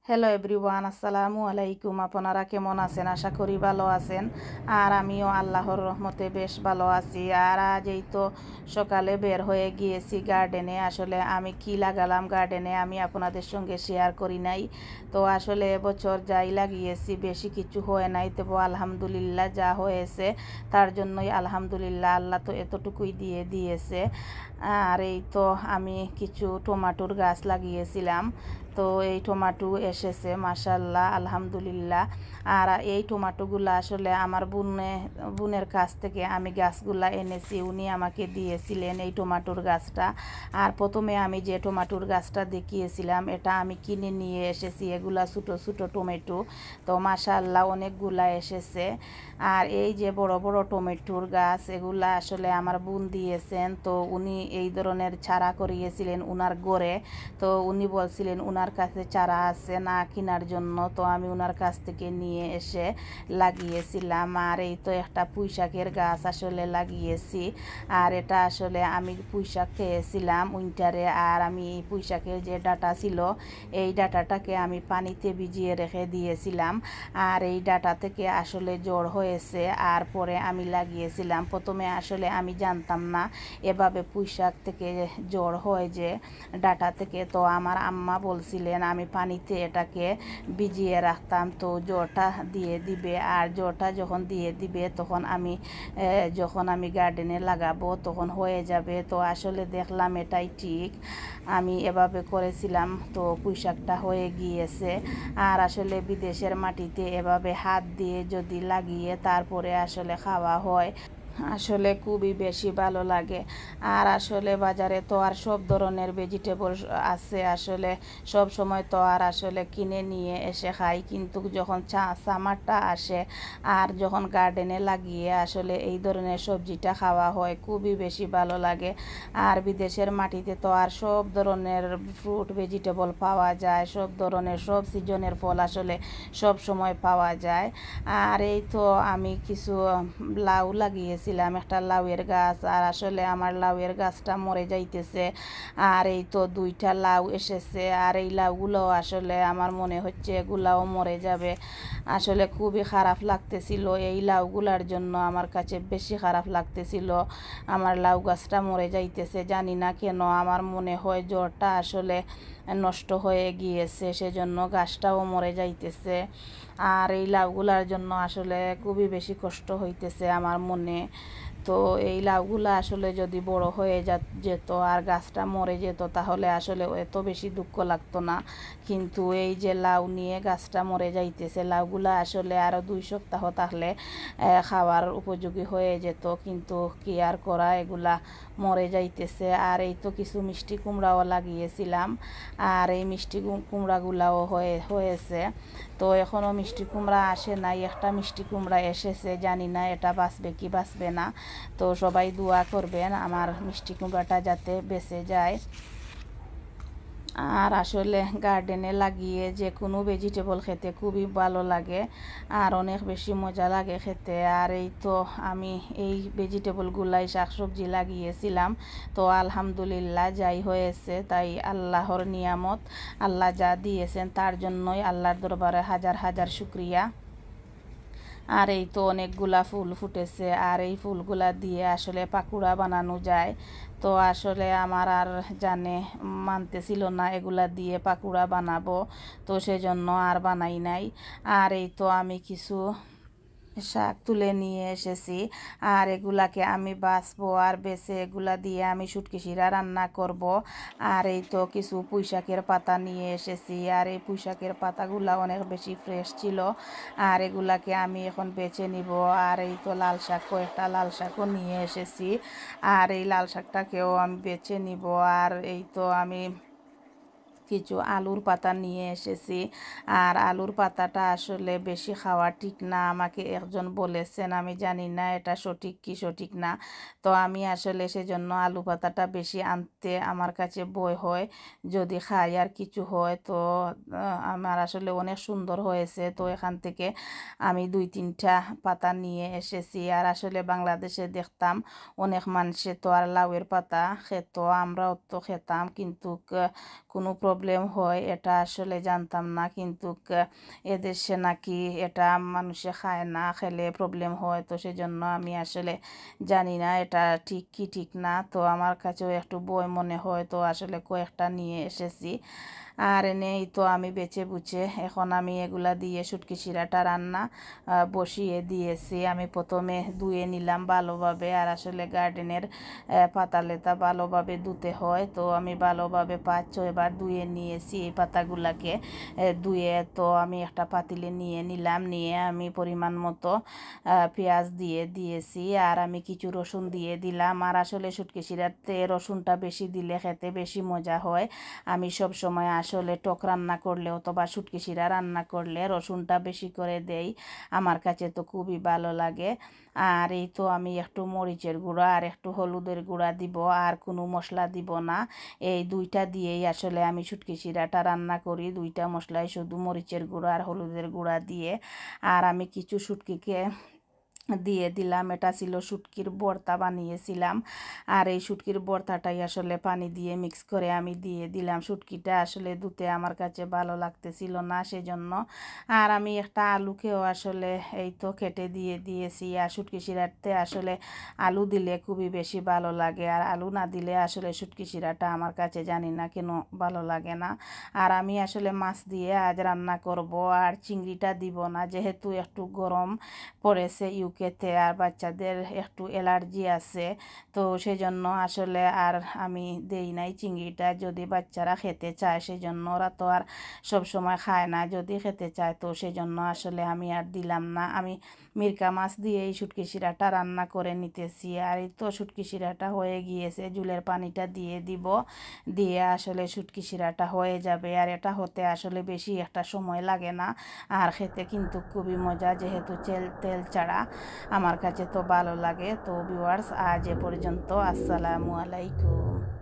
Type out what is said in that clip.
Hello everyone, আসসালামু আলাইকুম। আপনারা কেমন আছেন? আশা করি ভালো আছেন। আর আমিও আল্লাহর রহমতে বেশ ভালো আছি। আর আজ এই তো সকালে বের হয়ে গিয়েছি গার্ডেনে। আসলে আমি কি লাগালাম গার্ডেনে আমি আপনাদের সঙ্গে শেয়ার করি নাই। তো আসলে এবছর যাই লাগিয়েছি বেশি কিছু হয় নাই, তবু আলহামদুলিল্লাহ যা হয়েছে তার জন্যই আলহামদুলিল্লাহ, আল্লাহ তো এতটুকুই দিয়েছে। আর এই তো আমি কিছু টমেটোর গাছ লাগিয়েছিলাম, তো এই টমেটো এসেছে মাশাল্লাহ আলহামদুলিল্লাহ। আর এই টমেটোগুলো আসলে আমার বোনের কাছ থেকে আমি গাছগুলা এনেছি, উনি আমাকে দিয়েছিলেন এই টমেটোর গাছটা। আর প্রথমে আমি যে টমেটোর গাছটা দেখিয়েছিলাম এটা আমি কিনে নিয়ে এসেছি, এগুলা ছোটো ছোটো টমেটো। তো মাশাল্লাহ অনেকগুলা এসেছে। আর এই যে বড় বড় টমেটোর গাছ এগুলা আসলে আমার বোন দিয়েছেন। তো উনি এই ধরনের চারা করিয়েছিলেন উনার গড়ে। তো উনি বলছিলেন উনার কাছে চারা আছে না কেনার জন্য, তো আমি উনার কাছ থেকে নিয়ে এসে লাগিয়েছিলাম। আর এই তো একটা পুঁইশাকের গাছ আসলে লাগিয়েছি। আর এটা আসলে আমি পুঁইশাক খেয়েছিলাম উইন্টারে। আর আমি এই পুঁইশাকের যে ডাঁটা ছিল এই ডাঁটাটাকে আমি পানিতে ভিজিয়ে রেখে দিয়েছিলাম। আর এই ডাঁটা থেকে আসলে জ্বর হয়েছে। আর পরে আমি লাগিয়েছিলাম। প্রথমে আসলে আমি জানতাম না এভাবে পুঁইশাক থেকে জ্বর হয় যে ডাঁটা থেকে। তো আমার আম্মা বলছিলেন আমি পানিতে এটাকে ভিজিয়ে রাখতাম, তো জ্বরটা দিয়ে দিবে। আর জ্বরটা যখন দিয়ে দিবে তখন যখন আমি গার্ডেনে লাগাবো তখন হয়ে যাবে। তো আসলে দেখলাম এটাই ঠিক, আমি এভাবে করেছিলাম তো পুঁইশাকটা হয়ে গিয়েছে। আর আসলে বিদেশের মাটিতে এভাবে হাত দিয়ে যদি লাগিয়ে তারপরে আসলে খাওয়া হয় আসলে খুবই বেশি ভালো লাগে। আর আসলে বাজারে তো আর সব ধরনের ভেজিটেবল আছে, আসলে সব সময় তো আর আসলে কিনে নিয়ে এসে খাই, কিন্তু যখন সামারটা আসে আর যখন গার্ডেনে লাগিয়ে আসলে এই ধরনের সবজিটা খাওয়া হয় খুবই বেশি ভালো লাগে। আর বিদেশের মাটিতে তো আর সব ধরনের ফ্রুট ভেজিটেবল পাওয়া যায়, সব ধরনের সব সিজনের ফল আসলে সব সময় পাওয়া যায়। আর এই তো আমি কিছু লাউ লাগিয়েছি, একটা লাউয়ের গাছ। আর আসলে আমার লাউয়ের গাছটা মরে যাইতেছে। আর এই তো 2টা লাউ এসেছে। আর এই লাউগুলো আসলে আমার মনে হচ্ছে এগুলাও মরে যাবে। আসলে খুবই খারাপ লাগতেছিল এই লাউগুলার জন্য, আমার কাছে বেশি খারাপ লাগতেছিল আমার লাউ গাছটা মরে যাইতেছে। জানি না কেন আমার মনে হয় জ্বরটা আসলে নষ্ট হয়ে গিয়েছে, সেজন্য গাছটাও মরে যাইতেছে। আর এই লাউগুলার জন্য আসলে খুবই বেশি কষ্ট হইতেছে আমার মনে। তো এই লাউগুলা আসলে যদি বড় হয়ে যেত আর গাছটা মরে যেত তাহলে আসলে এত বেশি দুঃখ লাগতো না। কিন্তু এই যে লাউ নিয়ে গাছটা মরে যাইতেছে, লাউগুলা আসলে আরও 2 সপ্তাহ থাকলে খাওয়ার উপযোগী হয়ে যেত, কিন্তু কি আর করা, এগুলা মরে যাইতেছে। আর এই তো কিছু মিষ্টি কুমড়াও লাগিয়েছিলাম। আর এই মিষ্টি কুমড়াগুলাও হয়েছে। তো এখনও মিষ্টি কুমড়া আসে নাই, একটা মিষ্টি কুমড়া এসেছে, জানি না এটা বাঁচবে কি বাঁচবে না। তো সবাই দোয়া করবেন আমার মিষ্টি কুমড়াটা যাতে বেঁচে যায়। আর আসলে গার্ডেনে লাগিয়ে যে কোনো ভেজিটেবল খেতে খুবই ভালো লাগে আর অনেক বেশি মজা লাগে খেতে। আর এই তো আমি এই ভেজিটেবলগুলাই শাকসবজি লাগিয়েছিলাম, তো আলহামদুলিল্লাহ যাই হয়েছে তাই আল্লাহর নিয়ামত, আল্লাহ যা দিয়েছেন তার জন্যই আল্লাহর দরবারে হাজার হাজার শুকরিয়া। আর এই তো অনেকগুলা ফুল ফুটেছে। আর এই ফুলগুলা দিয়ে আসলে পাকুড়া বানানো যায়। তো আসলে আমার আর মানতেছিল না এগুলা দিয়ে পাকুড়া বানাবো, তো সেজন্য আর বানাই নাই। আর এই তো আমি কিছু শাক তুলে নিয়ে এসেছি। আর এগুলাকে আমি বাছবো আর বেছে এগুলা দিয়ে আমি শুটকি শিরা রান্না করব। আর এই তো কিছু পুঁইশাকের পাতা নিয়ে এসেছি। আর এই পুঁইশাকের পাতাগুলা অনেক বেশি ফ্রেশ ছিল। আর এগুলাকে আমি এখন বেছে নিব। আর এই তো লাল শাক, কয়েকটা লাল শাকও নিয়ে এসেছি। আর এই লাল শাকটাকেও আমি বেছে নিব। আর এই তো আমি কিছু আলুর পাতা নিয়ে এসেছি। আর আলুর পাতাটা আসলে বেশি খাওয়া ঠিক না, আমাকে একজন বলেছেন, আমি জানি না এটা সঠিক কি সঠিক না। তো আমি আসলে সেজন্য আলু পাতাটা বেশি আনতে আমার কাছে ভয় হয়, যদি খাই আর কিছু হয়। তো আমার আসলে অনেক সুন্দর হয়েছে, তো এখান থেকে আমি 2-3টা পাতা নিয়ে এসেছি। আর আসলে বাংলাদেশে দেখতাম অনেক মানুষে তো আর লাউয়ের পাতা খেত, আমরাও তো খেতাম, কিন্তু কোনো প্রবলেম হয় এটা আসলে জানতাম না, কিন্তু এদেশে নাকি এটা মানুষে খায় না, খেলে প্রবলেম হয়। তো সেজন্য আমি আসলে জানি না এটা ঠিক কি ঠিক না। তো আমার কাছেও একটু ভয় মনে হয়, তো আসলে কয়েকটা নিয়ে এসেছি। আর এনেই তো আমি বেছে বুঝে এখন আমি এগুলা দিয়ে শুটকি শিরাটা রান্না বসিয়ে দিয়েছি। আমি প্রথমে ধুয়ে নিলাম ভালোভাবে, আর আসলে গার্ডেনের পাতা লেতা ভালোভাবে ধুতে হয়। তো আমি ভালোভাবে 5-6 বার ধুয়ে নিয়েছি এই পাতাগুলাকে। ধুয়ে তো আমি একটা পাতিলে নিয়ে নিলাম, নিয়ে আমি পরিমাণ মতো পেঁয়াজ দিয়ে দিয়েছি, আর আমি কিছু রসুন দিয়ে দিলাম। আর আসলে শুটকি শিরাতে রসুনটা বেশি দিলে খেতে বেশি মজা হয়। আমি সব সময় আসলে টক রান্না করলে অথবা শুটকি শিরা রান্না করলে রসুনটা বেশি করে দেই, আমার কাছে তো খুবই ভালো লাগে। আর এই তো আমি একটু মরিচের গুঁড়া আর একটু হলুদের গুঁড়া দিব, আর কোনো মশলা দিব না। এই দুইটা দিয়েই আসলে আমি শুটকি শিরাটা রান্না করি, দুইটা মশলাই, শুধু মরিচের গুঁড়া আর হলুদের গুঁড়া দিয়ে। আর আমি কিছু শুটকিকে দিয়ে দিলাম, এটা ছিল শুটকির ভর্তা বানিয়েছিলাম। আর এই শুটকির ভর্তাটাই আসলে পানি দিয়ে মিক্স করে আমি দিয়ে দিলাম। শুটকিটা আসলে ধুতে আমার কাছে ভালো লাগতেছিল না, সেজন্য। আর আমি একটা আলুকেও আসলে এই তো কেটে দিয়ে দিয়েছি। আর শুটকি শিরাতে আসলে আলু দিলে খুবই বেশি ভালো লাগে, আর আলু না দিলে আসলে শুটকি শিরাটা আমার কাছে জানি না কেন ভালো লাগে না। আর আমি আসলে মাছ দিয়ে আজ রান্না করব, আর চিংড়িটা দিব না, যেহেতু একটু গরম পড়েছে ইউকেতে, আর বাচ্চাদের একটু অ্যালার্জি আছে। তো সেজন্য আসলে আর আমি দেই নাই চিংড়িটা। যদি বাচ্চারা খেতে চায় সেজন্য, ওরা তো আর সব সময় খায় না, যদি খেতে চায় তো সেজন্য আসলে আমি আর দিলাম না। আমি মিরকা মাছ দিয়ে এই শুটকি শিরাটা রান্না করে নিতেছি। আর এই তো শুটকি শিরাটা হয়ে গিয়েছে, জুলের পানিটা দিয়ে দিব, দিয়ে আসলে শুটকি শিরাটা হয়ে যাবে। আর এটা হতে আসলে বেশি একটা সময় লাগে না, আর খেতে কিন্তু খুবই মজা, যেহেতু তেল ছাড়া। আমার কাছে তো ভালো লাগে। তো ভিউয়ার্স, আজ এ পর্যন্ত। আসসালামু আলাইকুম।